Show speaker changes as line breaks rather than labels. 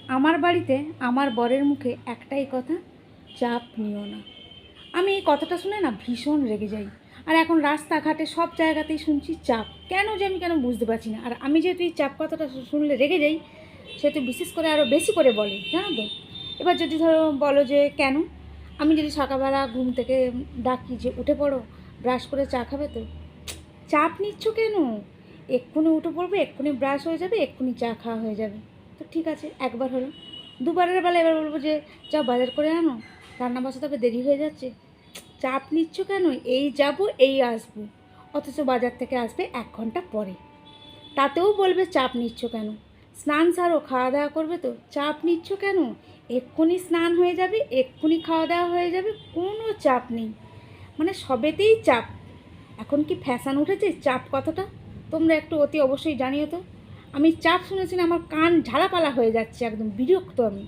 আমার বাড়িতে আমার বরের মুখে একটাই কথা, চাপ নিও না। আমি এই কথাটা শুনে না ভীষণ রেগে যাই। আর এখন রাস্তাঘাটে সব জায়গাতেই শুনছি চাপ, কেন যে আমি কেন বুঝতে পারছি না। আর আমি যেহেতু এই চাপ কথাটা শুনলে রেগে যাই, সেহেতু বিশেষ করে আরও বেশি করে বলে, জানো তো। এবার যদি ধরো বলো যে কেন, আমি যদি সকালবেলা ঘুম থেকে ডাকি যে উঠে পড়ো, ব্রাশ করে চা খাবে, তো চাপ নিচ্ছ কেন? এক্ষুনি উঠে পড়বে, এক্ষুনি ব্রাশ হয়ে যাবে, এক্ষুনি চা খাওয়া হয়ে যাবে। তো ঠিক আছে, একবার হলো। দুবারের বেলা এবার বলবো যে যা বাজার করে আনো, রান্না বসাতে হবে, দেরি হয়ে যাচ্ছে। চাপ নিচ্ছ কেন? এই যাব এই আসবো, অথচ বাজার থেকে আসবে 1 ঘন্টা পরে। তাতেও বলবে চাপ নিচ্ছ কেন? স্নান সারো, খাওয়া দাওয়া করবে, তো চাপ নিচ্ছ কেন? এক্ষুনি স্নান হয়ে যাবে, এক্ষুনি খাওয়া দাওয়া হয়ে যাবে, কোনো চাপ নেই। মানে সবেতেই চাপ। এখন কি ফ্যাশন উঠেছে চাপ কথাটা? তোমরা একটু অতি অবশ্যই জানিও তো। আমি চাপ শুনেছি না, আমার কান ঝালাপালা হয়ে যাচ্ছে, একদম বিরক্ত আমি।